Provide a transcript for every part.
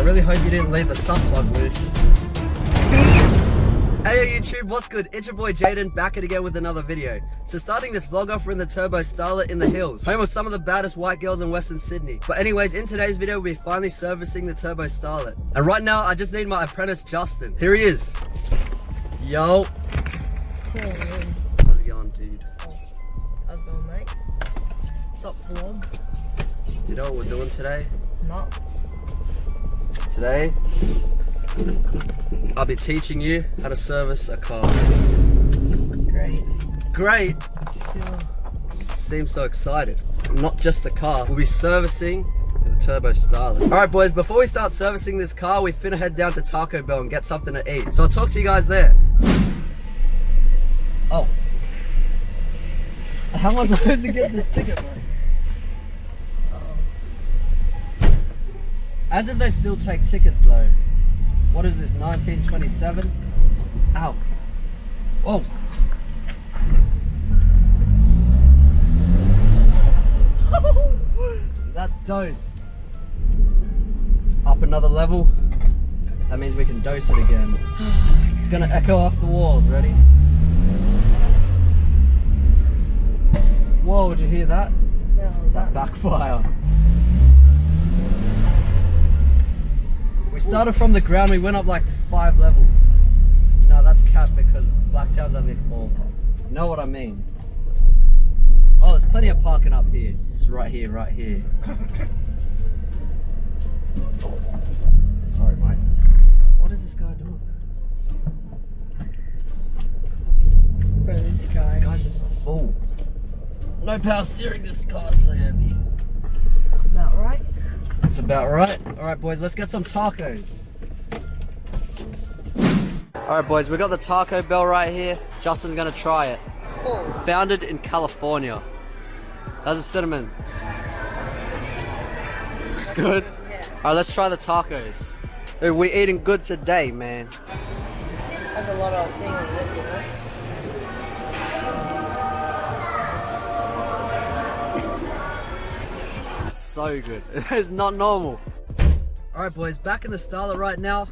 really hope you didn't leave the sump plug loose. Hey YouTube, what's good? It's your boy Jaden, back at again with another video. So starting this vlog off, we're in the Turbo Starlet in the hills, home of some of the baddest white girls in Western Sydney. But anyways, in today's video, we're finally servicing the Turbo Starlet. And right now, I just need my apprentice Justin. Here he is. Yo. How's it going, dude? How's it going, mate? What's up, vlog? Do you know what we're doing today? No. Today, I'll be teaching you how to service a car. Great. Great? Sure. Seems so excited. Not just the car, we'll be servicing the Turbo Starlet. Alright boys, before we start servicing this car, we finna head down to Taco Bell and get something to eat. So I'll talk to you guys there. Oh. How am I supposed to get this ticket, bro? As if they still take tickets though. What is this, 1927? Ow. Whoa. That dose. Up another level. That means we can dose it again. It's gonna echo off the walls, ready? Whoa, did you hear that? No, That backfire. We started from the ground, we went up like 5 levels. No, that's cap because Blacktown's only 4. You know what I mean? Oh, there's plenty of parking up here. It's right here, right here. Sorry, mate. What is this guy doing? bro, this guy. This guy's just full. No power steering, this car's so heavy. That's about right. That's about right. Alright boys, let's get some tacos. Alright boys, we got the Taco Bell right here. Justin's gonna try it. Oh. Founded in California. That's a cinnamon. It's good. Yeah. Alright, let's try the tacos. Ooh, we're eating good today, man. That's a lot of things on this, you know? So good. It's not normal. Alright boys, back in the Starlet right now.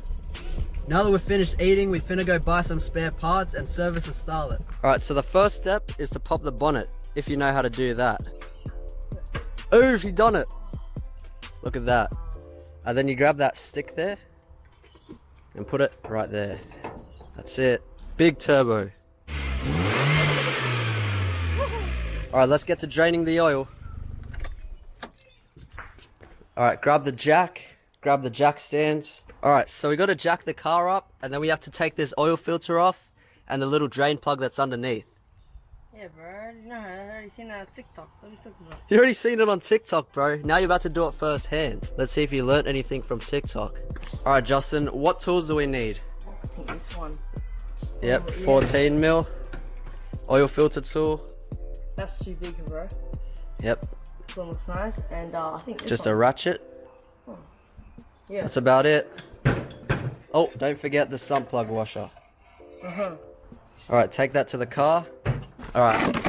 Now that we're finished eating, we finna go buy some spare parts and service the Starlet. Alright, so the first step is to pop the bonnet, if you know how to do that. Ooh, you done it. Look at that. And then you grab that stick there and put it right there. That's it. Big turbo. Alright, let's get to draining the oil. Alright, grab the jack stands. Alright, so we got to jack the car up, and then we have to take this oil filter off and the little drain plug that's underneath. Yeah, bro. I already seen that on TikTok. What are you talking about? You already seen it on TikTok, bro. Now you're about to do it firsthand. Let's see if you learnt anything from TikTok. Alright, Justin, what tools do we need? I think this one. Yep, Yeah. 14 mil. Oil filter tool. That's too big, bro. Yep, This one looks nice, and I think this just one. a ratchet. Yeah. That's about it. Oh, don't forget the sump plug washer. Alright, take that to the car. Alright.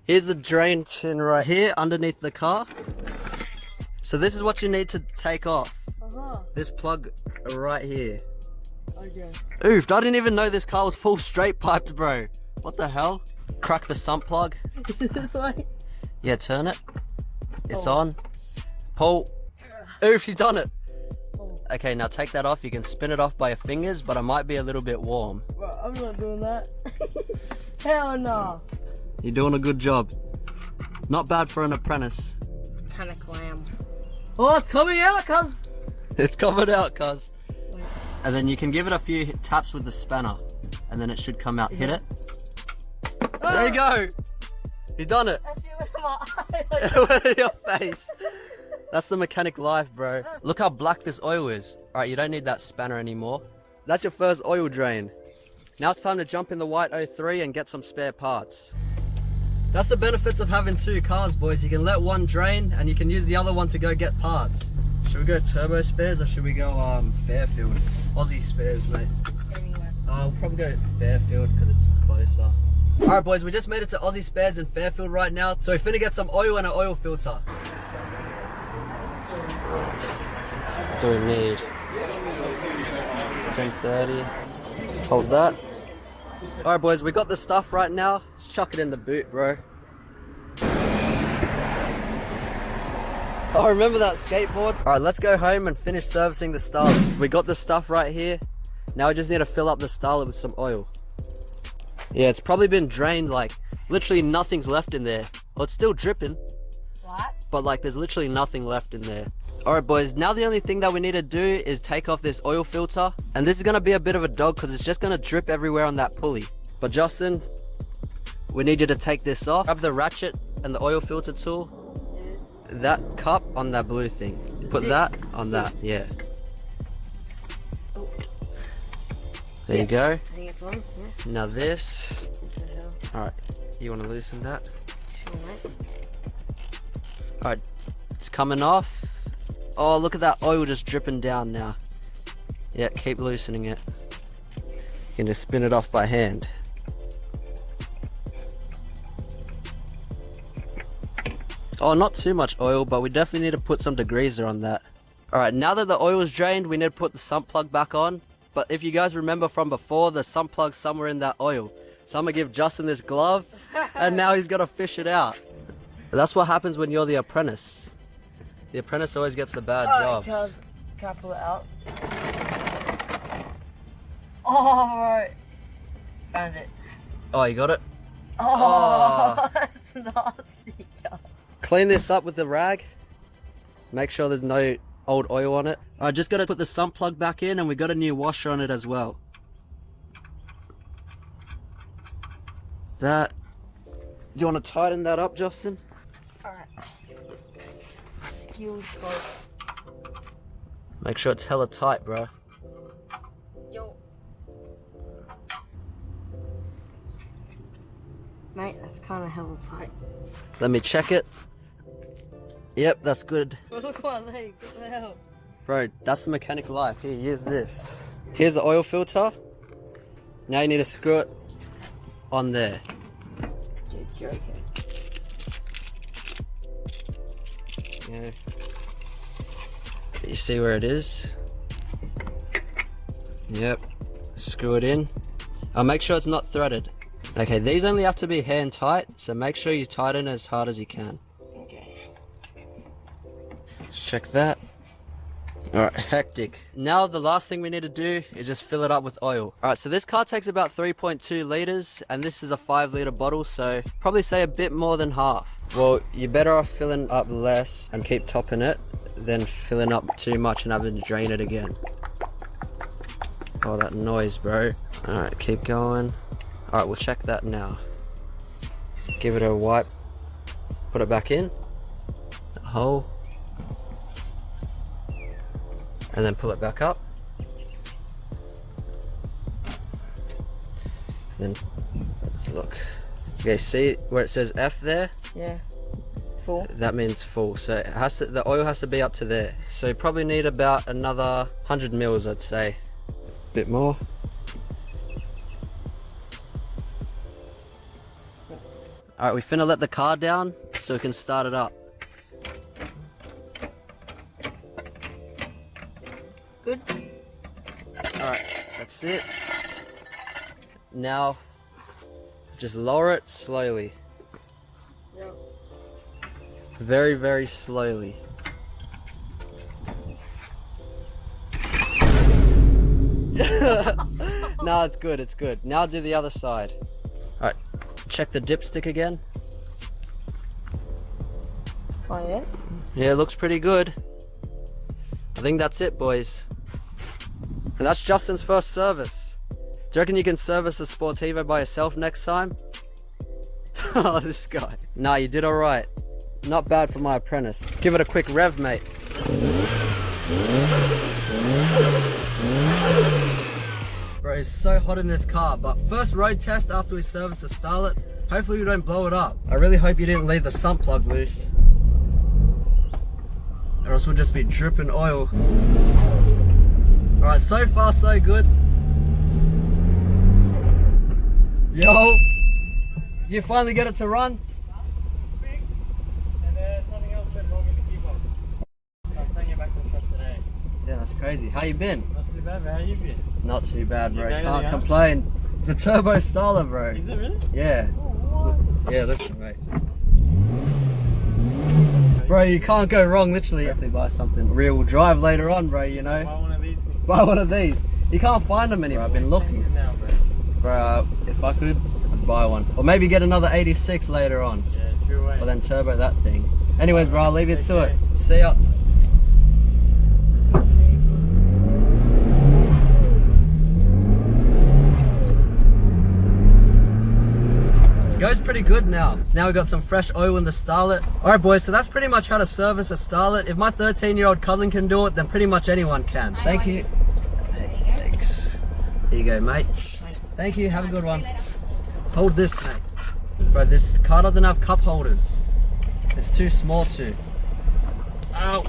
Here's the drain tin right here underneath the car. So this is what you need to take off. This plug right here. Okay. Oof, I didn't even know this car was full straight piped, bro. What the hell? Crack the sump plug. This way? Yeah, turn it. It's on. Pull. Oof, you done it. Okay, now take that off. You can spin it off by your fingers, but it might be a little bit warm. Bro, I'm not doing that. Hell no. You're doing a good job. Not bad for an apprentice. Kind of clam. Oh, it's coming out, cuz. It's coming out, cuz. And then you can give it a few taps with the spanner, and then it should come out. Hit it. There you go. You done it. That shit went in my eye. Went in your face. That's the mechanic life, bro. Look how black this oil is. Alright, you don't need that spanner anymore. That's your first oil drain. Now it's time to jump in the white 03 and get some spare parts. That's the benefits of having 2 cars, boys. You can let one drain and you can use the other one to go get parts. Should we go turbo spares or should we go Fairfield? Aussie spares, mate. Anyway. We'll probably go Fairfield because it's closer. Alright boys, we just made it to Aussie Spares in Fairfield right now. So we're finna get some oil and an oil filter. What do we need? 10:30. Hold that. Alright boys, we got the stuff right now. Just chuck it in the boot, bro. Oh, remember that skateboard? Alright, let's go home and finish servicing the Starlet. We got the stuff right here. Now we just need to fill up the Starlet with some oil. Yeah, it's probably been drained, like, literally nothing's left in there. Well, it's still dripping. What? But like, there's literally nothing left in there. Alright boys, now the only thing that we need to do is take off this oil filter. And this is gonna be a bit of a dog because it's just gonna drip everywhere on that pulley. But Justin, we need you to take this off. Grab the ratchet and the oil filter tool. That cup on that blue thing. Put that on that, yeah. There you go. I think it's on, yeah. Now this. Alright, you want to loosen that? Sure, mate. Alright, it's coming off. Oh, look at that oil just dripping down now. Yeah, keep loosening it. You can just spin it off by hand. Oh, not too much oil, but we definitely need to put some degreaser on that. Alright, now that the oil is drained, we need to put the sump plug back on. But if you guys remember from before, the sump plug's somewhere in that oil. So I'm gonna give Justin this glove, and now he's gotta fish it out. But that's what happens when you're the apprentice. The apprentice always gets the bad jobs. Because, can I pull it out? Oh, right. Found it. Oh, you got it? Oh, that's nasty. Clean this up with the rag. Make sure there's no old oil on it. I just gotta put the sump plug back in, and we got a new washer on it as well. That. Do you want to tighten that up, Justin? Alright. Skills both. Make sure it's hella tight, bro. Yo. Mate, that's kind of hella tight. Let me check it. Yep, that's good. Look at my leg, what the hell? Bro, that's the mechanic life. Here, use this. Here's the oil filter. Now you need to screw it on there. You're okay. Yeah. You see where it is? Yep. Screw it in. Make sure it's not threaded. Okay, these only have to be hand tight, so make sure you tighten as hard as you can. Okay. Let's check that. Alright, hectic. Now the last thing we need to do is just fill it up with oil. Alright, so this car takes about 3.2 litres, and this is a 5 litre bottle, so probably say a bit more than half. Well, you're better off filling up less and keep topping it than filling up too much and having to drain it again. Oh, that noise, bro. Alright, keep going. Alright, we'll check that now. Give it a wipe. Put it back in. The hole. And then pull it back up. Then let's look. Okay, see where it says F there? Yeah. Full. That means full. So it has to, the oil has to be up to there. So you probably need about another 100 mils, I'd say. Bit more. Alright, we finna let the car down so we can start it up. Good. Alright, that's it. Now, just lower it slowly. Yep. Very, very slowly. No, it's good, it's good. Now do the other side. Alright, check the dipstick again. Oh, yeah? Yeah, it looks pretty good. I think that's it, boys. And that's Justin's first service. Do you reckon you can service a Sportivo by yourself next time? Oh, this guy. Nah, you did alright. Not bad for my apprentice. Give it a quick rev, mate. Bro, it's so hot in this car, but first road test after we service the Starlet. Hopefully we don't blow it up. I really hope you didn't leave the sump plug loose, or else we'll just be dripping oil. Alright, so far so good. Yo! You finally get it to run? Fixed, and then something else went wrong in the gearbox. I'm taking it back to the shop today. Yeah, that's crazy. How you been? Not too bad, man. How you been? Not too bad, bro. You Can't yeah? complain. The turbo Starlet, bro. Is it really? Yeah. Oh, what? Yeah, listen, mate. Bro, you can't go wrong, literally. Definitely buy something rear-wheel drive later on, bro, you know? Buy one of these things. Buy one of these. You can't find them anymore. I've been looking. Now, Bro, if I could, I'd buy one. Or maybe get another 86 later on. Yeah, true way. Or then turbo that thing. Anyways, bro, I'll leave you to it. See ya. Goes pretty good now. So now we got some fresh oil in the Starlet. Alright boys, so that's pretty much how to service a Starlet. If my 13-year-old cousin can do it, then pretty much anyone can. Thank you. Hey, thanks. Here you go, mate. Thank you, have a good one. Hold this, mate. Bro, this car doesn't have cup holders. It's too small too. Ow.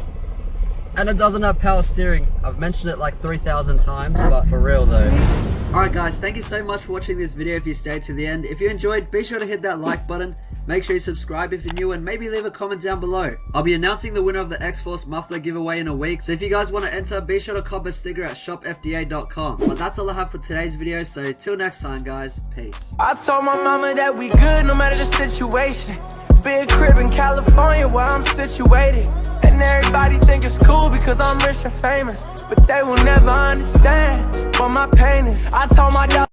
And it doesn't have power steering. I've mentioned it like 3,000 times, but for real though. Alright guys, thank you so much for watching this video if you stayed to the end. If you enjoyed, be sure to hit that like button. Make sure you subscribe if you're new and maybe leave a comment down below. I'll be announcing the winner of the X-Force muffler giveaway in a week. So if you guys want to enter, be sure to cop a sticker at shopfda.com. But that's all I have for today's video. So till next time guys, peace. I told my mama that we good no matter the situation. Big crib in California where I'm situated. And everybody think it's cool because I'm rich and famous. But they will never understand what my pain is. I told my dog